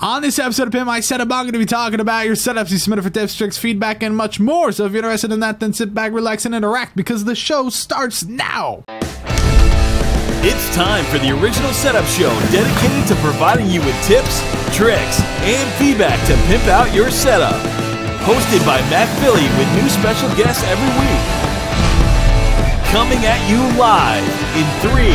On this episode of Pimp My Setup, I'm going to be talking about your setups you submitted for tips, tricks, feedback, and much more. So if you're interested in that, then sit back, relax, and interact because the show starts now. It's time for the original setup show dedicated to providing you with tips, tricks, and feedback to pimp out your setup. Hosted by Matt Philly with new special guests every week. Coming at you live in 3,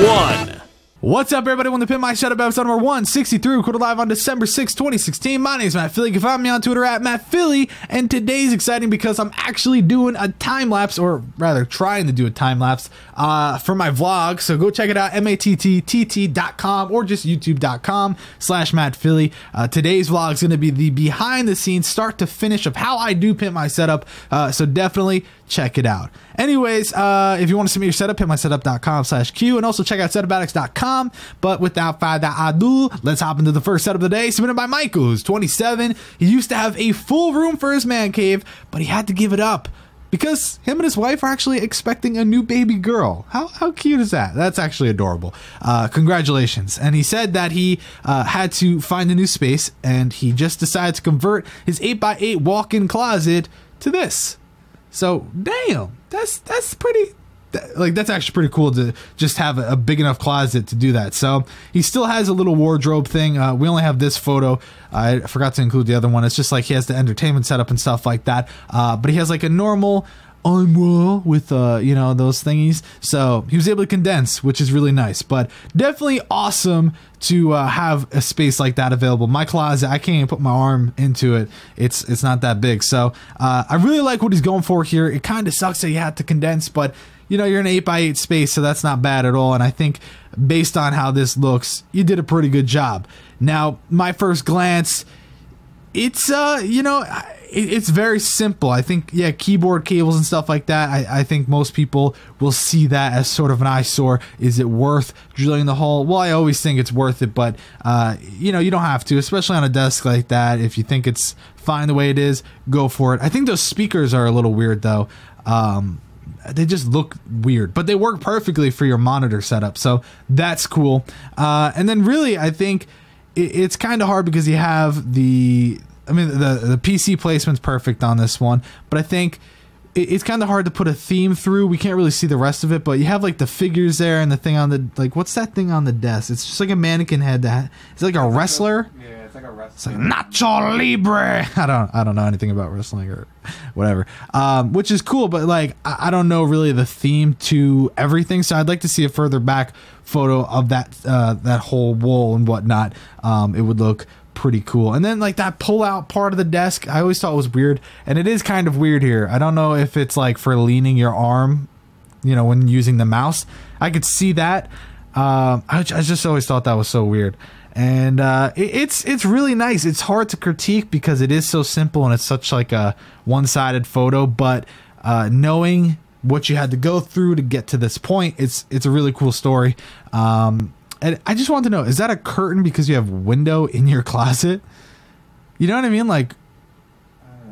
2, 1. What's up, everybody? Welcome to Pimp My Setup, episode number 163, recorded live on December 6, 2016. My name is Matt Philly. You can find me on Twitter at Matt Philly, and today's exciting because I'm actually doing a time lapse, or rather trying to do a time lapse for my vlog. So go check it out, mattt.com or just youtube.com/Matt Philly. Today's vlog is going to be the behind the scenes, start to finish of how I do Pimp My Setup. So definitely check it out. Anyways, if you want to submit your setup, pimpmysetup.com/Q, and also check out setupAddicts.com. But without further ado, let's hop into the first setup of the day, submitted by Michael, who's 27. He used to have a full room for his man cave, but he had to give it up because him and his wife are actually expecting a new baby girl. How cute is that? That's actually adorable. Congratulations. And he said that he had to find a new space, and he just decided to convert his 8x8 walk-in closet to this. So, damn, that's pretty, like, that's actually pretty cool to just have a big enough closet to do that. So he still has a little wardrobe thing. We only have this photo. I forgot to include the other one. It's just like he has the entertainment setup and stuff like that. But he has like a normal armoire with you know, those thingies. So he was able to condense, which is really nice. But definitely awesome to have a space like that available. My closet, I can't even put my arm into it. It's not that big. So I really like what he's going for here. It kind of sucks that you had to condense, but you know, you're in an 8x8 space, so that's not bad at all. And I think based on how this looks, you did a pretty good job. Now, my first glance, it's you know, it's very simple. I think, yeah, keyboard cables and stuff like that, I think most people will see that as sort of an eyesore. Is it worth drilling the hole? Well, I always think it's worth it, but you know, you don't have to, especially on a desk like that. If you think it's fine the way it is, go for it. I think those speakers are a little weird though. They just look weird, but they work perfectly for your monitor setup, so that's cool. And then really, I think it's kind of hard because you have the PC placement's perfect on this one, but I think it's kind of hard to put a theme through. We can't really see the rest of it, but you have like the figures there and the thing on the, like, what's that thing on the desk? It's just like a mannequin head that it's like a wrestler. Yeah, it's like a wrestler. It's like Nacho Libre. I don't know anything about wrestling or whatever. Which is cool, but like I don't know really the theme to everything, so I'd like to see a further back photo of that that whole wall and whatnot. It would look pretty cool. And then like that pull out part of the desk, I always thought was weird, and it is kind of weird here. I don't know if it's like for leaning your arm, you know, when using the mouse. I could see that. I just always thought that was so weird. And it's really nice. It's hard to critique because it is so simple and it's such like a one-sided photo, but knowing what you had to go through to get to this point, it's a really cool story. And I just want to know, is that a curtain because you have window in your closet? You know what I mean? Like,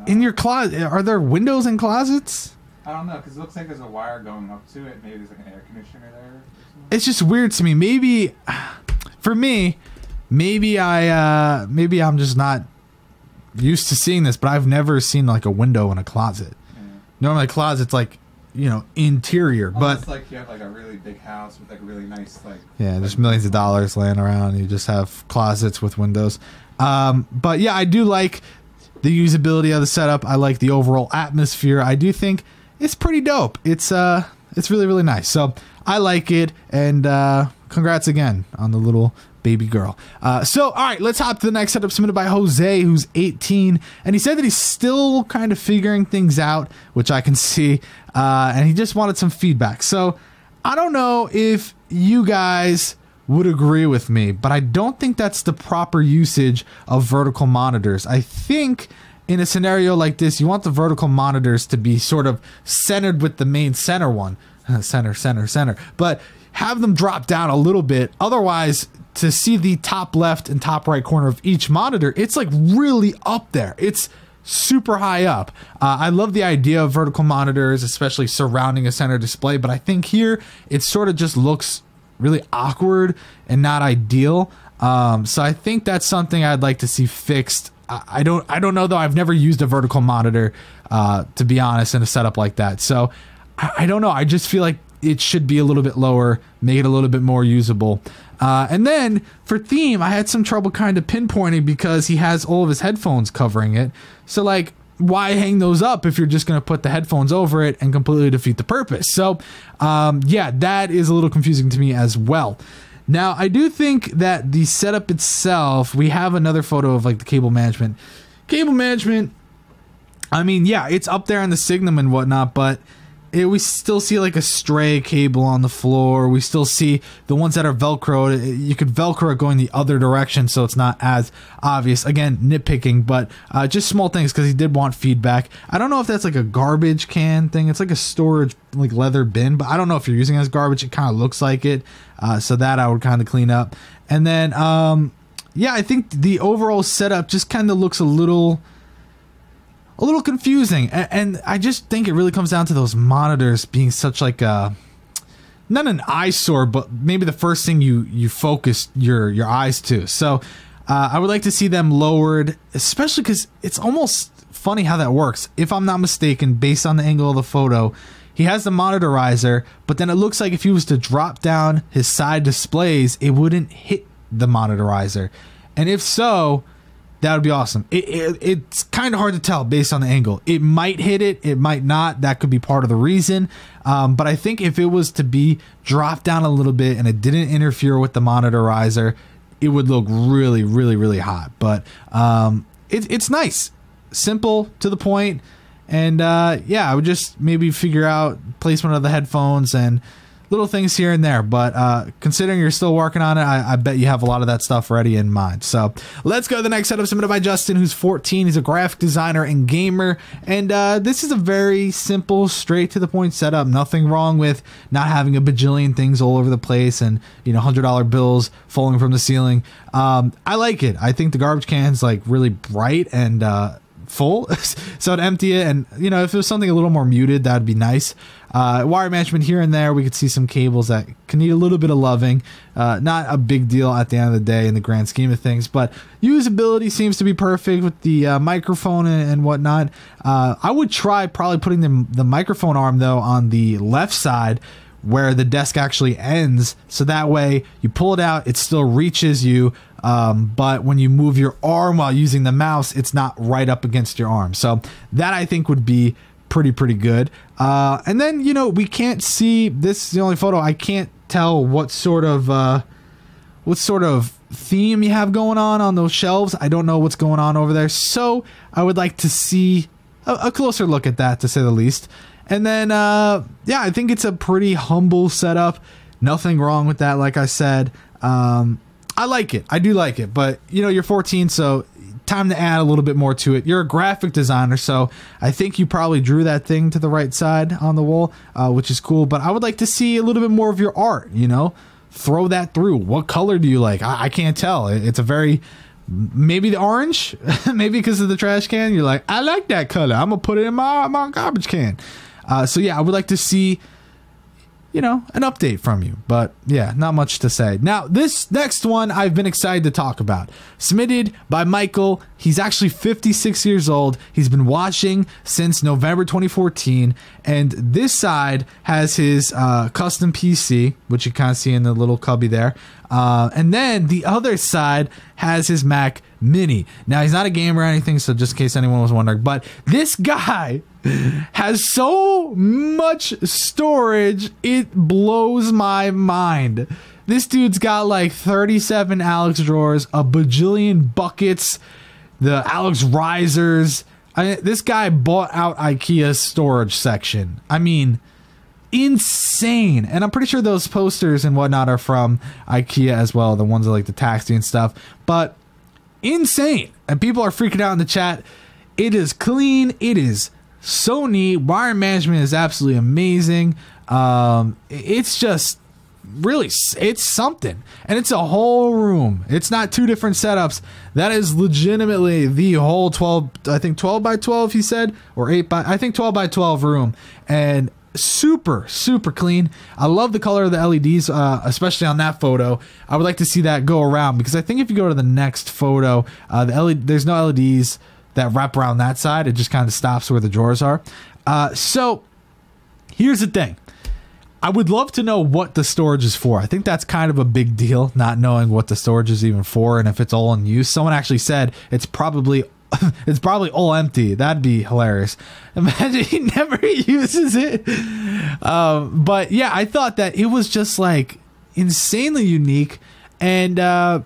in your closet, are there windows in closets? I don't know, because it looks like there's a wire going up to it. Maybe there's like an air conditioner there. It's just weird to me. Maybe, for me, maybe I'm just not used to seeing this, but I've never seen like a window in a closet. Yeah. Normally a closet's like, you know, interior, but like you have like a really big house with like a really nice, like, yeah, there's millions of dollars laying around and you just have closets with windows. But yeah, I do like the usability of the setup. I like the overall atmosphere. I do think it's pretty dope. It's really, really nice. So I like it, and congrats again on the little baby girl. So, all right, let's hop to the next setup submitted by Jose, who's 18. And he said that he's still kind of figuring things out, which I can see. And he just wanted some feedback. So I don't know if you guys would agree with me, but I don't think that's the proper usage of vertical monitors. I think in a scenario like this, you want the vertical monitors to be sort of centered with the main center one. Center. But have them drop down a little bit. Otherwise, to see the top left and top right corner of each monitor, it's like really up there. It's super high up. I love the idea of vertical monitors, especially surrounding a center display, but I think here it sort of just looks really awkward and not ideal. So I think that's something I'd like to see fixed. I don't know though. I've never used a vertical monitor, to be honest, in a setup like that. So I don't know. I just feel like it should be a little bit lower, make it a little bit more usable. And then for theme, I had some trouble kind of pinpointing because he has all of his headphones covering it. So like, why hang those up if you're just going to put the headphones over it and completely defeat the purpose? So yeah, that is a little confusing to me as well. Now, I do think that the setup itself, we have another photo of like the cable management. Cable management, I mean, yeah, it's up there on the Signum and whatnot, but we still see like a stray cable on the floor. We still see the ones that are Velcroed. You could Velcro it going the other direction so it's not as obvious. Again, nitpicking, but just small things because he did want feedback. I don't know if that's like a garbage can thing. It's like a storage like leather bin, but I don't know if you're using it as garbage. It kind of looks like it. So that I would kind of clean up. And then, yeah, I think the overall setup just kind of looks a little confusing, and I just think it really comes down to those monitors being such like a, not an eyesore, but maybe the first thing you focus your eyes to. So I would like to see them lowered, especially because it's almost funny how that works. If I'm not mistaken, based on the angle of the photo, he has the monitor riser, but then it looks like if he was to drop down his side displays, it wouldn't hit the monitor riser. And if so, that would be awesome. It's kind of hard to tell based on the angle. It might hit it, it might not. That could be part of the reason. But I think if it was to be dropped down a little bit and it didn't interfere with the monitor riser, it would look really, really, really hot. But it's nice, simple, to the point. And yeah, I would just maybe figure out placement of the headphones and little things here and there, but considering you're still working on it, I bet you have a lot of that stuff ready in mind. So let's go to the next setup submitted by Justin, who's 14. He's a graphic designer and gamer, and this is a very simple, straight to the point setup. Nothing wrong with not having a bajillion things all over the place and, you know, $100 bills falling from the ceiling. I like it. I think the garbage can's like really bright and full, so to empty it, and you know, if it was something a little more muted, that'd be nice. Wire management here and there, we could see some cables that can need a little bit of loving. Not a big deal at the end of the day in the grand scheme of things, but usability seems to be perfect with the microphone and whatnot. I would try probably putting the microphone arm though on the left side where the desk actually ends, so that way you pull it out, it still reaches you, but when you move your arm while using the mouse, it's not right up against your arm. So that I think would be pretty good. And then, you know, we can't see, this is the only photo, I can't tell what sort of theme you have going on those shelves. I don't know what's going on over there, so I would like to see a closer look at that, to say the least. And then yeah, I think it's a pretty humble setup. Nothing wrong with that, like I said. I like it. I do like it, but you know, you're 14, so time to add a little bit more to it. You're a graphic designer, so I think you probably drew that thing to the right side on the wall, which is cool, but I would like to see a little bit more of your art, you know? Throw that through. What color do you like? I can't tell. It's a very, maybe the orange, maybe because of the trash can, you're like, I like that color, I'm gonna put it in my garbage can. So yeah, I would like to see, you know, an update from you, but yeah, not much to say. Now, this next one I've been excited to talk about. Submitted by Michael. He's actually 56 years old. He's been watching since November 2014, and this side has his custom PC, which you kind of see in the little cubby there. And then the other side has his Mac Mini. Now, he's not a gamer or anything, so just in case anyone was wondering, but this guy has so much storage, it blows my mind. This dude's got like 37 Alex drawers, a bajillion buckets, the Alex risers. This guy bought out IKEA's storage section. I mean, insane. And I'm pretty sure those posters and whatnot are from IKEA as well, the ones that like the taxi and stuff, but insane. And people are freaking out in the chat. It is clean, it is so neat. Wire management is absolutely amazing. It's just really, it's something, and it's a whole room. It's not two different setups. That is legitimately the whole 12, I think 12 by 12 he said, or 8 by, I think 12 by 12 room. And super clean. I love the color of the LEDs, especially on that photo. I would like to see that go around, because I think if you go to the next photo, there's no LEDs that wrap around that side. It just kind of stops where the drawers are. So here's the thing. I would love to know what the storage is for. I think that's kind of a big deal, not knowing what the storage is even for and if it's all in use. Someone actually said it's probably all empty. That'd be hilarious. Imagine he never uses it. But yeah, I thought that it was just like insanely unique. And yeah,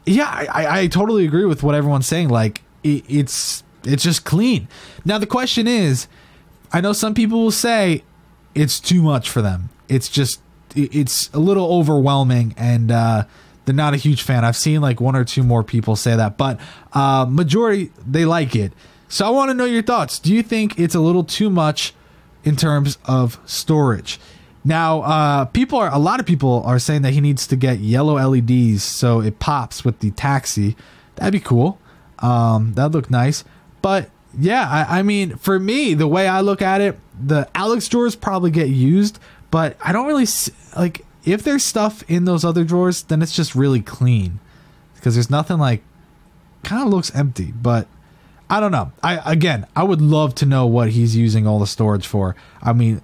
I totally agree with what everyone's saying. Like it's just clean. Now the question is, I know some people will say it's too much for them. It's a little overwhelming, and they're not a huge fan. I've seen like one or two more people say that, but majority, they like it. So I want to know your thoughts. Do you think it's a little too much in terms of storage? Now, a lot of people are saying that he needs to get yellow LEDs so it pops with the taxi. That'd be cool. That'd look nice. But yeah, I mean, for me, the way I look at it, the Alex drawers probably get used, but I don't really like, if there's stuff in those other drawers, then it's just really clean, because there's nothing, like, kind of looks empty. But I don't know. I would love to know what he's using all the storage for. I mean,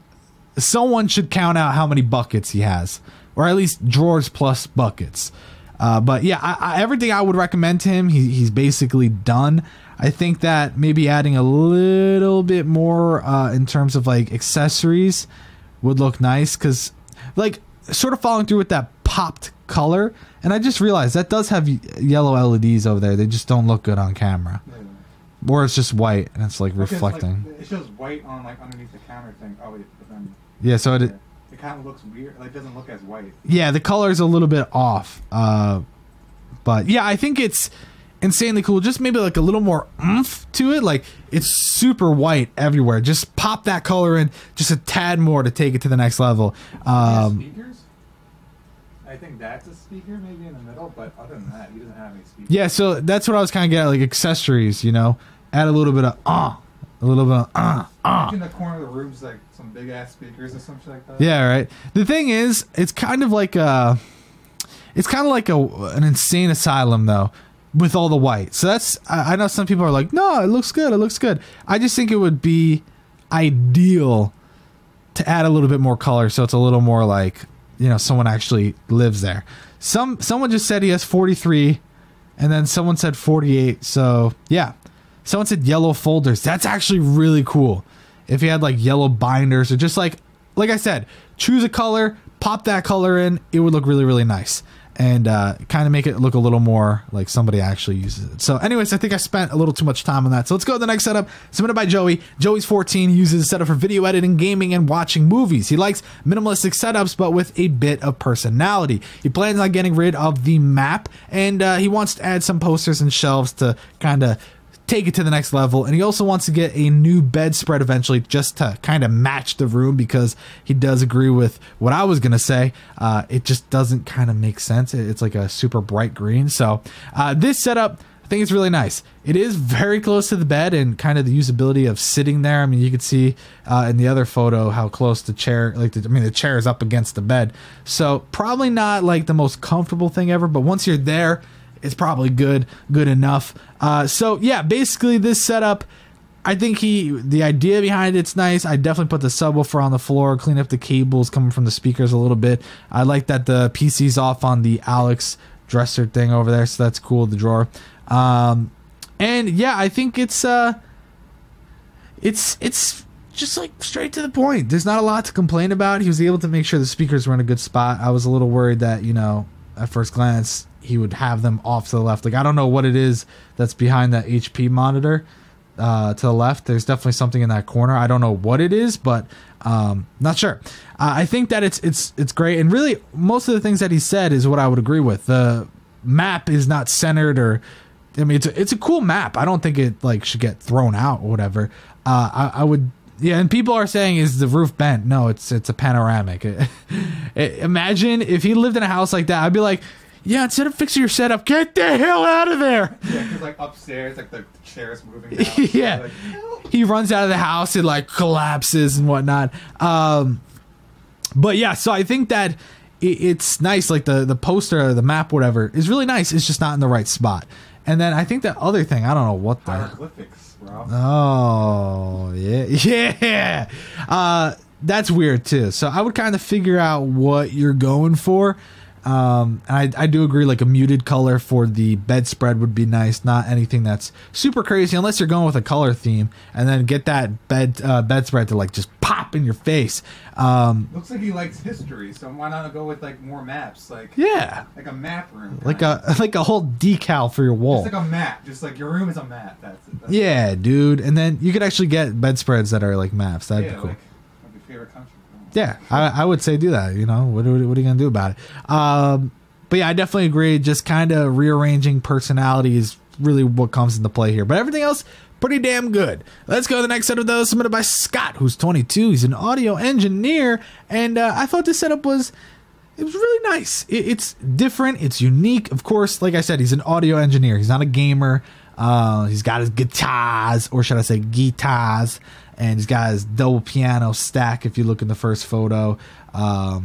someone should count out how many buckets he has, or at least drawers plus buckets. But yeah, everything I would recommend to him, he's basically done. I think that maybe adding a little bit more in terms of like accessories would look nice, because like sort of following through with that popped color. And I just realized that does have yellow LEDs over there. They just don't look good on camera. Yeah. Or it's just white and it's like reflecting. Like, it shows white on like underneath the counter thing. Oh wait, but then yeah, so it kind of looks weird. Like, it doesn't look as white. Yeah, the color is a little bit off. But yeah, I think it's insanely cool. Just maybe like a little more oomph to it. Like, it's super white everywhere. Just pop that color in just a tad more to take it to the next level. Speakers? I think that's a speaker maybe in the middle, but other than that, he doesn't have any speakers. Yeah, so that's what I was kind of getting at, like accessories, you know? Add a little bit of a little bit of in the corner of the room's like some big ass speakers or something like that. Yeah, right. The thing is, it's kind of like an insane asylum though, with all the white. So that's, I know some people are like, no, it looks good, it looks good. I just think it would be ideal to add a little bit more color, so it's a little more like, you know, someone actually lives there. Someone just said he has 43, and then someone said 48. So yeah, someone said yellow folders. That's actually really cool. If you had like yellow binders, or just like I said, choose a color, pop that color in, it would look really, really nice. And kind of make it look a little more like somebody actually uses it. So anyways, I think I spent a little too much time on that. So let's go to the next setup, submitted by Joey. Joey's 14. He uses a setup for video editing, gaming, and watching movies. He likes minimalistic setups, but with a bit of personality. He plans on getting rid of the map, and he wants to add some posters and shelves to kind of take it to the next level. And he also wants to get a new bedspread eventually, just to kind of match the room, because he does agree with what I was gonna say. It just doesn't kind of make sense. It's like a super bright green. So this setup, I think it's really nice. It is very close to the bed, and kind of the usability of sitting there. I mean, you can see in the other photo how close the chair, the chair is up against the bed. So probably not like the most comfortable thing ever, but once you're there, it's probably good enough. So yeah, basically this setup, I think the idea behind it's nice. I definitely put the subwoofer on the floor, clean up the cables coming from the speakers a little bit. I like that the PC's off on the Alex dresser thing over there, so that's cool, the drawer. And yeah, I think it's just like straight to the point. There's not a lot to complain about. He was able to make sure the speakers were in a good spot. I was a little worried that, you know, at first glance he would have them off to the left. Like, I don't know what it is that's behind that HP monitor to the left. There's definitely something in that corner. I don't know what it is, but not sure. I think that it's great, and really most of the things that he said is what I would agree with. The map is not centered, or I mean, it's a cool map. I don't think it like should get thrown out or whatever. I would. Yeah, and people are saying, is the roof bent? No, it's a panoramic. Imagine if he lived in a house like that. I'd be like, Yeah, instead of fixing your setup, get the hell out of there. Yeah, because like upstairs, like the chair's moving down. Yeah. Like, He runs out of the house, it like collapses and whatnot. But yeah, so I think that it's nice, like the poster or the map, whatever, is really nice. It's just not in the right spot. And then I think that other thing, I don't know what the... hieroglyphics, bro. Oh, yeah. That's weird too. So I would kind of figure out what you're going for. And I do agree, like a muted color for the bedspread would be nice. Not anything that's super crazy unless you're going with a color theme, and then get that bedspread to like just pop in your face. Looks like he likes history, so why not go with like more maps? Like Yeah, like a map room. like a whole decal for your wall. Just like a map. Just like your room is a map. That's it. Yeah, dude. And then you could actually get bedspreads that are like maps. That'd be cool. Like your favorite country. Yeah, I would say do that. You know, what are you going to do about it? But yeah, I definitely agree. Just kind of rearranging personality is really what comes into play here. But everything else, pretty damn good. Let's go to the next set of those submitted by Scott, who's 22. He's an audio engineer, and I thought this setup was really nice. It's different. It's unique. Of course, like I said, he's an audio engineer. He's not a gamer. He's got his guitars, or should I say guitars, and he's got his double piano stack if you look in the first photo.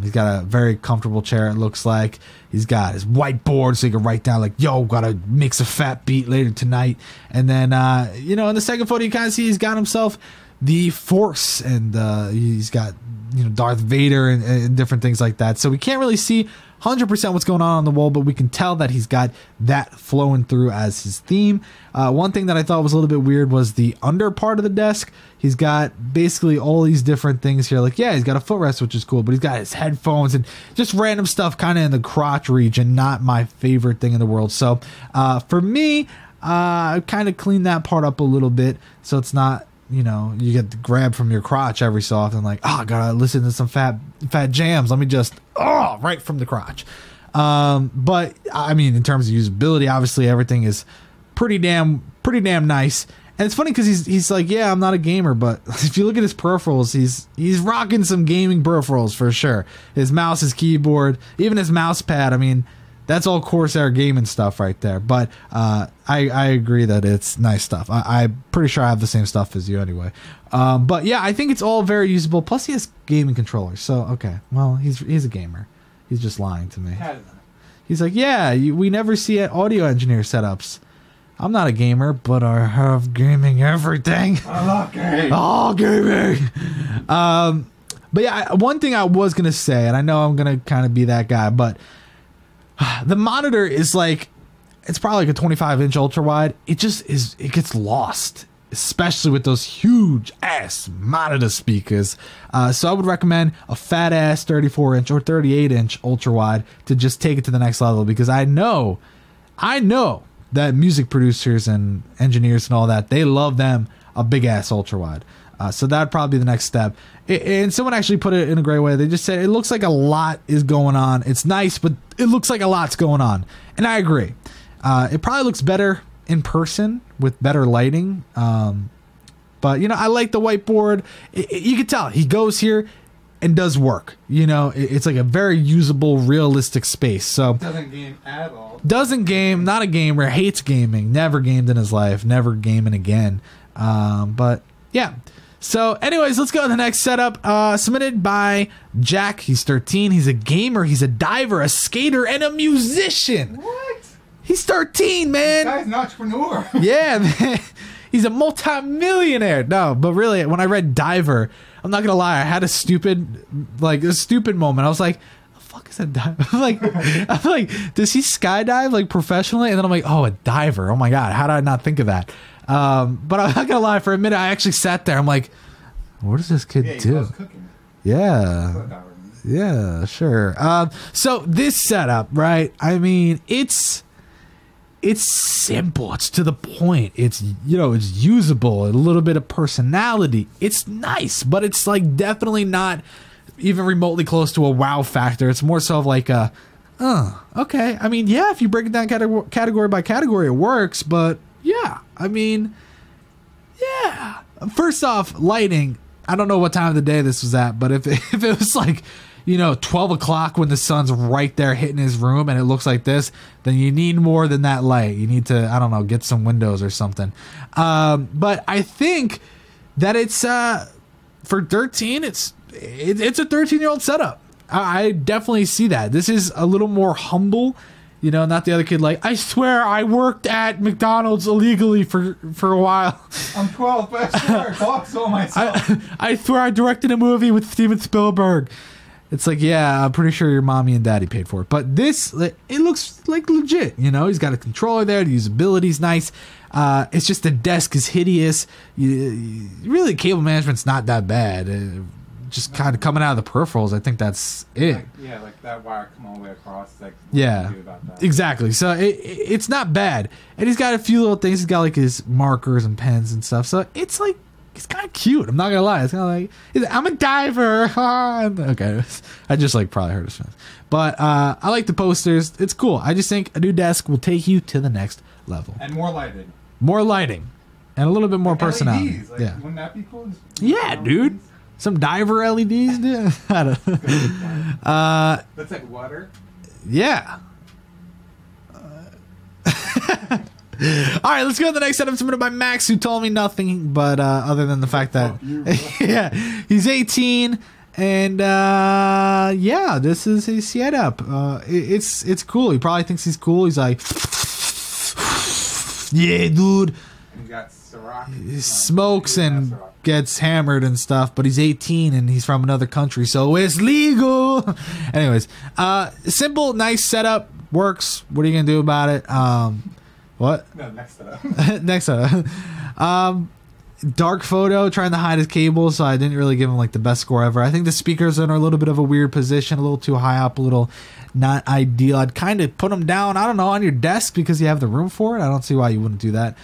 He's got a very comfortable chair, it looks like. He's got his whiteboard so he can write down like, yo, gotta mix a fat beat later tonight. And then, in the second photo you kind of see he's got himself the Force, and he's got, Darth Vader and different things like that. So we can't really see 100% what's going on the wall, but we can tell that he's got that flowing through as his theme. One thing that I thought was a little bit weird was the under part of the desk. He's got basically all these different things here. Like, yeah, he's got a footrest, which is cool, but he's got his headphones and just random stuff kind of in the crotch region. Not my favorite thing in the world. So for me, I kind of cleaned that part up a little bit so it's not, you get the grab from your crotch every so often, like, oh, I gotta listen to some fat jams. Let me just, right from the crotch. But I mean, in terms of usability, obviously everything is pretty damn nice. And it's funny because he's like, yeah, I'm not a gamer, but if you look at his peripherals, he's rocking some gaming peripherals for sure. His mouse, his keyboard, even his mouse pad. I mean, that's all Corsair gaming stuff right there. But I agree that it's nice stuff. I'm pretty sure I have the same stuff as you anyway. But yeah, I think it's all very usable. Plus, he has gaming controllers. So, okay. Well, he's a gamer. He's just lying to me. He's like, yeah, we never see audio engineer setups. I'm not a gamer, but I have gaming everything. I love gaming. Oh, gaming. But yeah, one thing I was going to say, and I know I'm going to kind of be that guy, but the monitor is like, it's probably like a 25-inch ultra wide. It gets lost, especially with those huge ass monitor speakers. So I would recommend a fat ass 34-inch or 38-inch ultra wide to just take it to the next level, because I know that music producers and engineers and all that, they love them a big ass ultra wide. So that'd probably be the next step. And someone actually put it in a great way. They just said it looks like a lot is going on. It's nice, but it looks like a lot's going on. And I agree. It probably looks better in person with better lighting. But, I like the whiteboard. You can tell he goes here and does work. It's like a very usable, realistic space. So doesn't game at all. Doesn't game, not a gamer, hates gaming, never gamed in his life, never gaming again. But yeah. So anyways, let's go to the next setup, submitted by Jack. He's 13. He's a gamer. He's a diver, a skater, and a musician. What? He's 13, man. This guy's an entrepreneur. Yeah, man. He's a multi-millionaire. No, but really, when I read diver, I'm not going to lie, I had a stupid moment. I was like, the fuck is a diver? I'm like, does he skydive like professionally? And then I'm like, oh, a diver. Oh my God. How did I not think of that? But I'm not going to lie, for a minute, I actually sat there. I'm like, what does this kid do? Loves cooking. Yeah. Yeah, sure. So this setup, right? I mean, it's simple. It's to the point. It's, it's usable. A little bit of personality. It's nice, but it's like definitely not even remotely close to a wow factor. It's more so of like a, okay. I mean, yeah, if you break it down category by category, it works, but yeah, I mean, yeah. First off, lighting. I don't know what time of the day this was at, but if it was like, 12 o'clock when the sun's right there hitting his room and it looks like this, then you need more than that light. You need to, I don't know, get some windows or something. But I think that it's for 13, it's a 13-year-old setup. I definitely see that. This is a little more humble, not the other kid like, I swear I worked at McDonald's illegally for a while. I'm 12, but I swear I thought so myself. I swear I directed a movie with Steven Spielberg. It's like, yeah, I'm pretty sure your mommy and daddy paid for it. But this, it looks like legit, He's got a controller there. The usability's nice. It's just the desk is hideous. Really, cable management's not that bad. Just kind of coming out of the peripherals, I think that's it. Like that wire come all the way across. Like, what yeah, do you do about that? Exactly. So it's not bad. And he's got a few little things. He's got like his markers and pens and stuff. So it's like, it's kind of cute. I'm not gonna lie. It's kind of like, I'm a diver. Okay, I just like probably heard his friends. But I like the posters. It's cool. I just think a new desk will take you to the next level. And more lighting. More lighting, and a little bit more personality. LEDs. Like, yeah. Wouldn't that be cool? Yeah, dude. Some diver LEDs, dude. I don't know. That's like water. Yeah. All right, let's go to the next setup submitted by Max, who told me nothing, but other than the fact that yeah, he's 18, and yeah, this is his setup. It's cool. He probably thinks he's cool. He's like, yeah, dude. And he got Ciroc. He smokes and gets hammered and stuff, but he's 18 and he's from another country, so it's legal. Anyways, simple, nice setup, works. What are you gonna do about it? What? No, next setup. Next setup. Dark photo, trying to hide his cable, so I didn't really give him like the best score ever. I think the speakers are in a little bit of a weird position, a little too high up, a little not ideal. I'd kind of put them down, I don't know, on your desk because you have the room for it. I don't see why you wouldn't do that.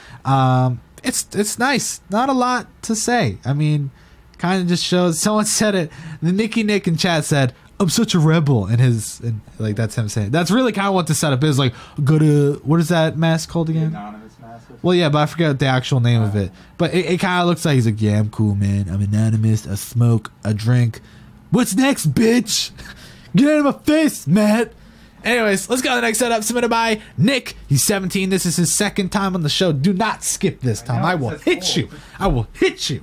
It's nice. Not a lot to say. I mean, kind of just shows. Someone said it. The Nicky Nick in chat said, I'm such a rebel. And like, that's him saying. That's really kind of what the setup is. Like, go to, what is that mask called again? Anonymous mask. Well, yeah, but I forget the actual name of it. But it kind of looks like he's like, yeah, I'm cool, man. I'm anonymous. I smoke. I drink. What's next, bitch? Get out of my face, Matt. Anyways, let's go to the next setup submitted by Nick. He's 17. This is his second time on the show. Do not skip this time. I will hit you. I will hit you.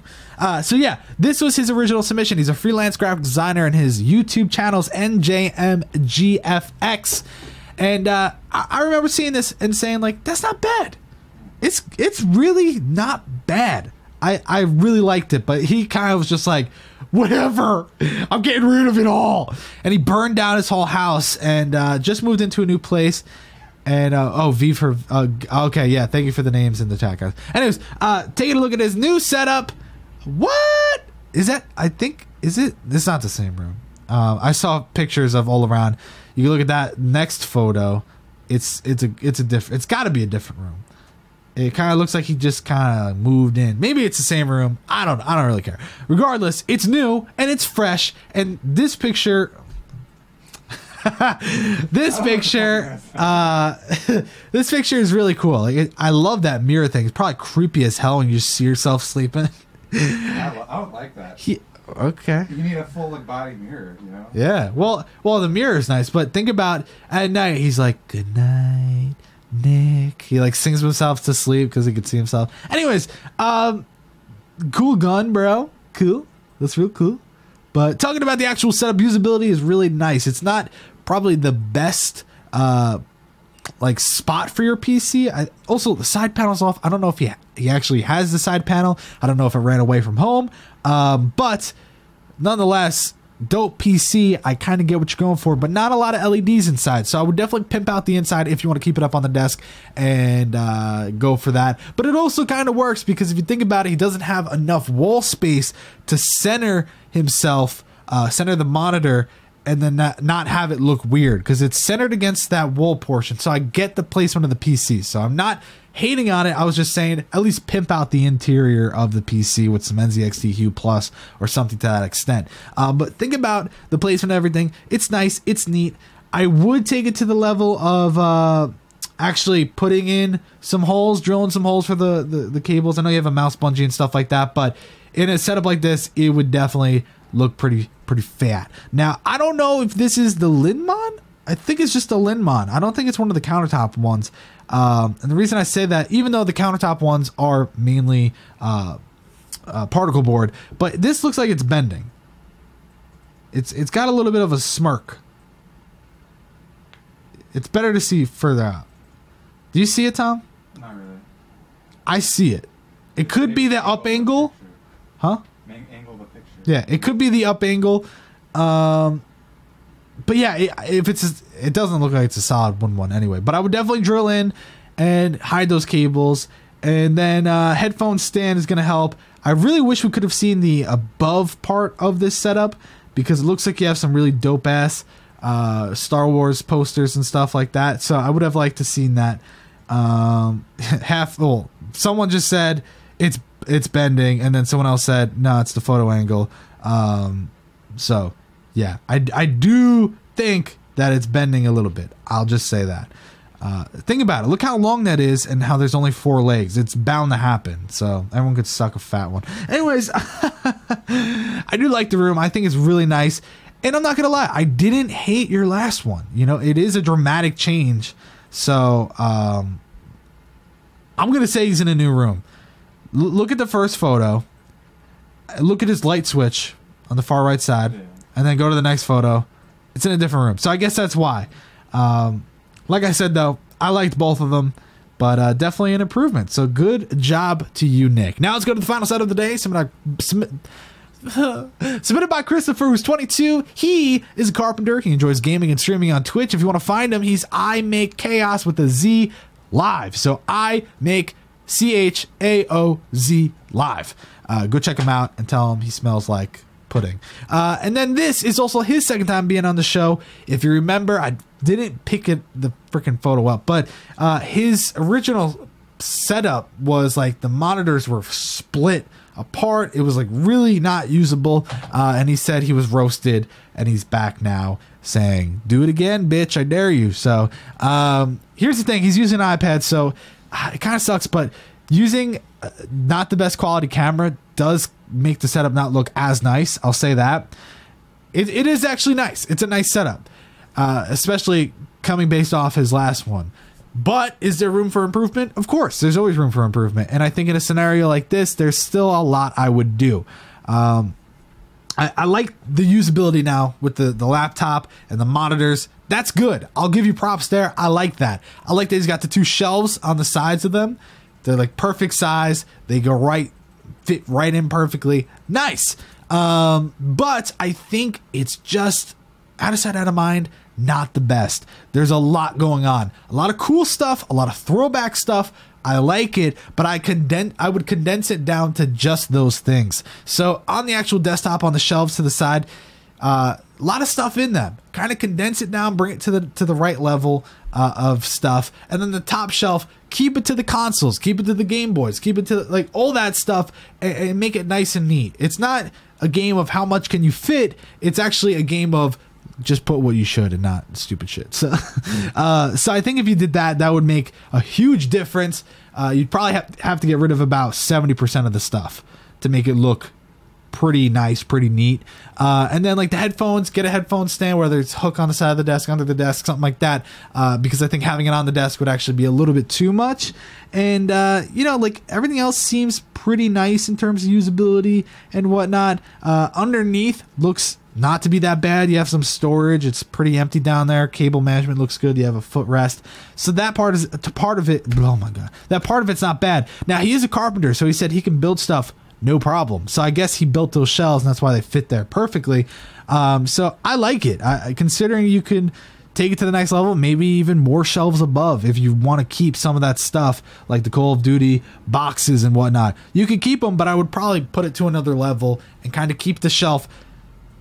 So yeah, this was his original submission. He's a freelance graphic designer, and his YouTube channel's NJMGFX. And I remember seeing this and saying like, that's not bad. It's really not bad. I really liked it, but he kind of was just like, whatever, I'm getting rid of it all. And he burned down his whole house and just moved into a new place. And V for okay, yeah, thank you for the names in the chat, guys. Anyways, taking a look at his new setup. What is that? I think this is not the same room. I saw pictures of all around. You can look at that next photo. It's got to be a different room. It kind of looks like he just kind of moved in. Maybe it's the same room. I don't really care. Regardless, it's new and it's fresh. And this picture, this picture is really cool. Like I love that mirror thing. It's probably creepy as hell when you just see yourself sleeping. I would like that. Okay. You need a full like body mirror, you know? Yeah. Well, the mirror is nice, but think about at night. He's like, "Good night, Nick." He like sings himself to sleep because he could see himself. Anyways, cool gun, bro. Cool. That's real cool. But talking about the actual setup, usability is really nice. It's not probably the best like spot for your PC. Also, the side panel's off. I don't know if he actually has the side panel. I don't know if it ran away from home. But nonetheless, dope PC. I kind of get what you're going for, but not a lot of LEDs inside. So I would definitely pimp out the inside if you want to keep it up on the desk and go for that. But it also kind of works because if you think about it, he doesn't have enough wall space to center himself, center the monitor, and then not have it look weird because it's centered against that wall portion. So I get the placement of the PC. So I'm not hating on it. I was just saying at least pimp out the interior of the PC with some NZXT Hue Plus or something to that extent. But think about the placement and everything. It's nice. It's neat. I would take it to the level of actually putting in some holes, drilling some holes for the cables. I know you have a mouse bungee and stuff like that, but in a setup like this, it would definitely look pretty fat. Now, I don't know if this is the Linmon. I think it's just the Linmon. I don't think it's one of the countertop ones. And the reason I say that, even though the countertop ones are mainly particle board, but this looks like it's bending. It's got a little bit of a smirk. It's better to see further out. Do you see it, Tom? Not really. I see it. It could be the up angle. Huh? Angle the picture. Yeah, it could be the up angle. But yeah, if it doesn't look like it's a solid 1-1 anyway. But I would definitely drill in and hide those cables. And then headphone stand is going to help. I really wish we could have seen the above part of this setup, because it looks like you have some really dope ass Star Wars posters and stuff like that. So I would have liked to seen that. Someone just said it's bending, and then someone else said no, it's the photo angle. So yeah, I do think that it's bending a little bit. I'll just say that. Think about it. Look how long that is and how there's only 4 legs. It's bound to happen. So everyone could suck a fat one. Anyways, I do like the room. I think it's really nice. And I'm not going to lie, I didn't hate your last one. You know, it is a dramatic change. So I'm going to say he's in a new room. Look at the first photo. Look at his light switch on the far right side. Yeah. And then go to the next photo. It's in a different room. So I guess that's why. Like I said, though, I liked both of them, but definitely an improvement. So good job to you, Nick. Now let's go to the final set of the day. Submitted by Christoffer, who's 22. He is a carpenter. He enjoys gaming and streaming on Twitch. If you want to find him, he's I Make Chaos with a Z live. So I Make CHAOZ live. Go check him out and tell him he smells like pudding. And then this is also his second time being on the show. If you remember, I didn't pick the freaking photo up, but his original setup was like the monitors were split apart. It was like really not usable. And he said he was roasted, and he's back now saying, do it again, bitch, I dare you. So here's the thing. He's using an iPad, so it kind of sucks, but using not the best quality camera does make the setup not look as nice. I'll say that. It is actually nice. It's a nice setup, especially coming based off his last one. But is there room for improvement? Of course, there's always room for improvement. And I think in a scenario like this, there's still a lot I would do. I like the usability now with the laptop and the monitors. That's good. I'll give you props there. I like that. I like that he's got the 2 shelves on the sides of them. They're like perfect size. They go fit right in perfectly. Nice. But I think it's just out of sight, out of mind. Not the best. There's a lot going on. A lot of cool stuff. A lot of throwback stuff. I like it, but I would condense it down to just those things. So on the actual desktop, on the shelves to the side, a lot of stuff in them. Kind of condense it down, bring it to the right level of stuff, and then the top shelf, keep it to the consoles, keep it to the Game Boys, keep it to like all that stuff, and make it nice and neat. It's not a game of how much can you fit. It's actually a game of just put what you should and not stupid shit. So, so I think if you did that, that would make a huge difference. You'd probably have to get rid of about 70% of the stuff to make it look pretty nice, pretty neat. And then like the headphones, get a headphone stand, whether it's hook on the side of the desk, under the desk, something like that. Because I think having it on the desk would actually be a little bit too much. And, you know, like everything else seems pretty nice in terms of usability and whatnot. Underneath looks not to be that bad. You have some storage. It's pretty empty down there. Cable management looks good. You have a footrest. So that part is part of it. Oh my God. That part of it's not bad. Now he is a carpenter, so he said he can build stuff no problem. So I guess he built those shelves and that's why they fit there perfectly. So I like it. Considering you can take it to the next level, maybe even more shelves above if you want to keep some of that stuff like the Call of Duty boxes and whatnot. You can keep them, but I would probably put it to another level and kind of keep the shelf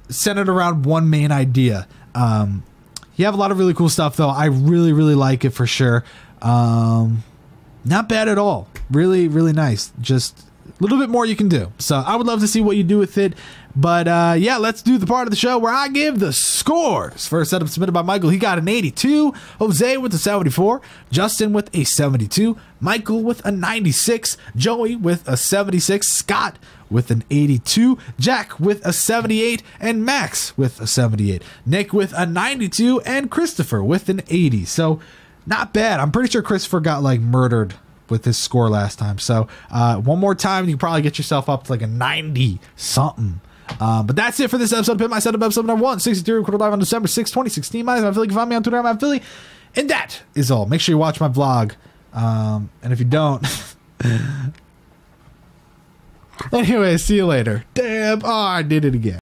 centered around one main idea. You have a lot of really cool stuff though. I really, really like it for sure. Not bad at all. Really, really nice. Just a little bit more you can do. So I would love to see what you do with it. But yeah, let's do the part of the show where I give the scores. First setup submitted by Michael. He got an 82. Jose with a 74. Justin with a 72. Michael with a 96. Joey with a 76. Scott with an 82. Jack with a 78. And Max with a 78. Nick with a 92. And Christopher with an 80. So not bad. I'm pretty sure Christopher got like murdered with his score last time. So one more time, you can probably get yourself up to like a 90 something. But that's it for this episode of Pimp My Setup, episode number 163, recorded live on December 6, 2016. My name is Matt Philly. You can find me on Twitter at Matt Philly. And that is all. Make sure you watch my vlog. And if you don't... Anyway, see you later. Damn. Oh, I did it again.